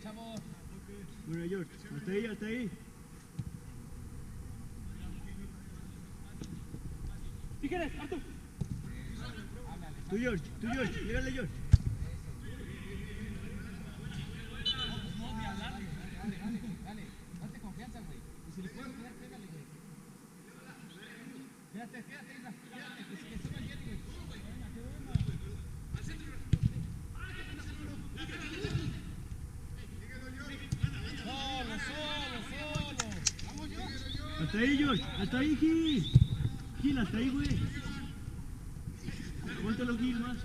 chavo. Bueno, George, hasta ahí, hasta ahí. Si quieres, Artur. Tú, George, llégale, George. Dale, date confianza, güey. Y si le puedes pegar, pégale, güey. Quédate, Isla, quédate, que suba el Jerry, güey. Solo. Vamos, George. Hasta ahí, George, hasta ahí, Gil. Gil, hasta ahí, güey. Aguántalo, Gil, más.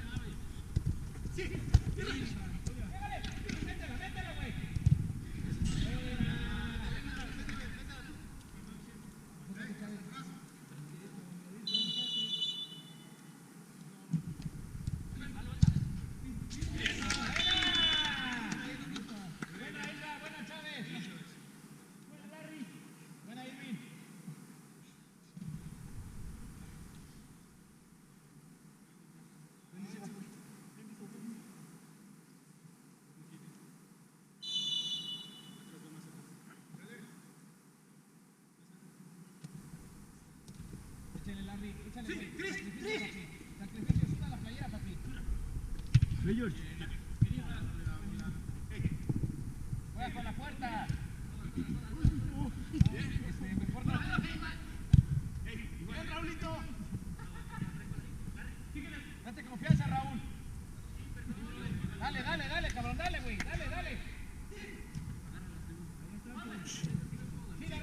Métela, güey. Échale, güey. Sacrificio, suda la playera, papi. Ve, George. Juega con la puerta. Mejor no. Bien, Raulito. Date confianza, Raúl. Dale, cabrón, dale, güey. Dale. Fila,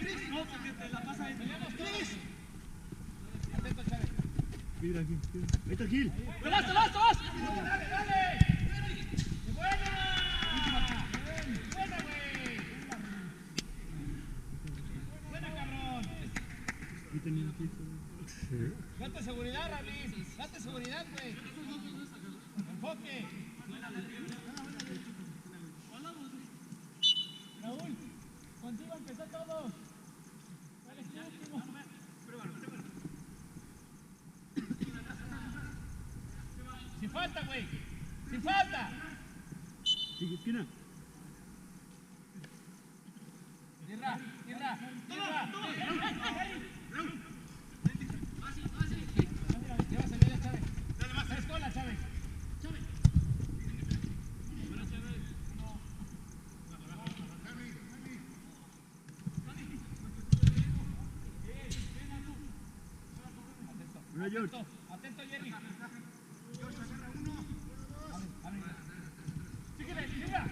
Rick. No, porque te la pasa ahí. Peleamos todos. Atento, Chávez. Mira, Gil. Ahí está Gil. ¡Vas! ¡Dale! ¡Buena! ¡Buena, güey! ¡Buena, cabrón! Aquí tenía aquí. Date seguridad, Raúl. Date seguridad, güey. Enfoque. Raúl, contigo empezó todo. ¿Cuál es tu último? Sin falta, güey. Sin falta. Sigue, esquina. Irra. Llévaselo ya, Chávez. Tres colas, Chávez. Bueno, George. Atento, Jerry. Síguele, siga.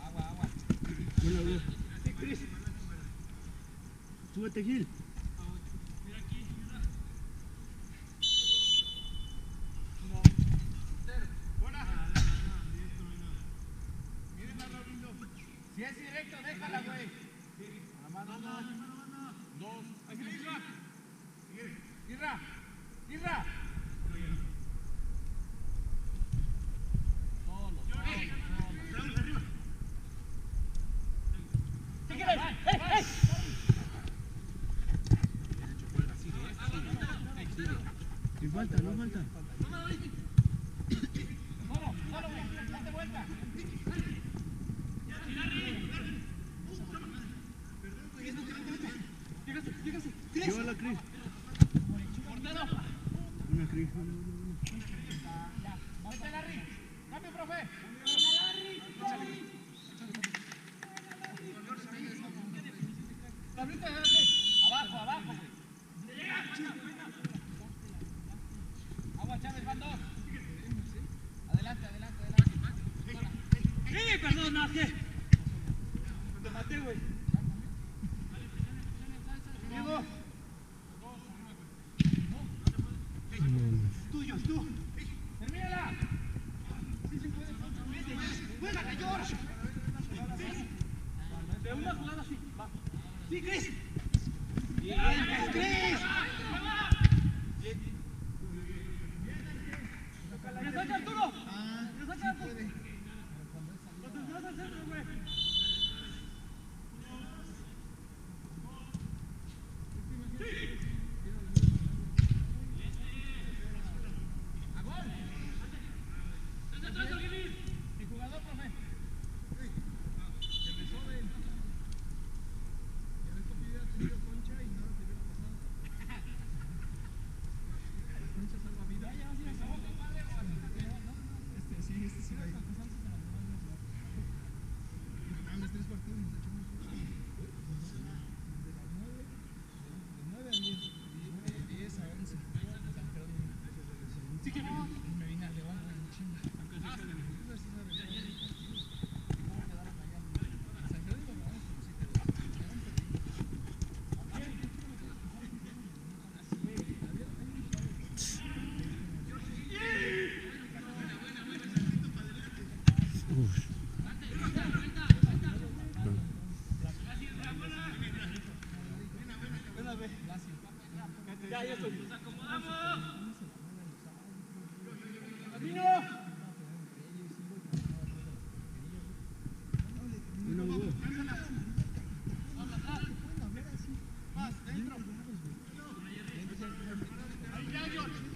Agua. Bueno, Chris. Súbete, Gil. Si es directo, déjala, güey. A la mano. Dos. Irra. Solo. Síguele. ¡Ey! No falta. Solo, güey. Date vuelta. Llévala, Chris. Portero. Una Chris. Ya. Vete, Larry. Cambio, profe. Tablita, abajo, güey. Agua, Chávez, van dos. Adelante. ¡Sí, perdón, no, ¿qué? Te maté, güey. Diego. Tuyos, tú. Termínala. ¡Juega, George! De una jugada así. Va. ¡Sí, Chris! ¡Chris! ¡Le saca Arturo! ¡Le saca Arturo! ¡Lo al centro, güey! ahí estoy. ¡Nos acomodamos! ¡Camino! No, Hugo. Más, dentro. Ahí ya, George.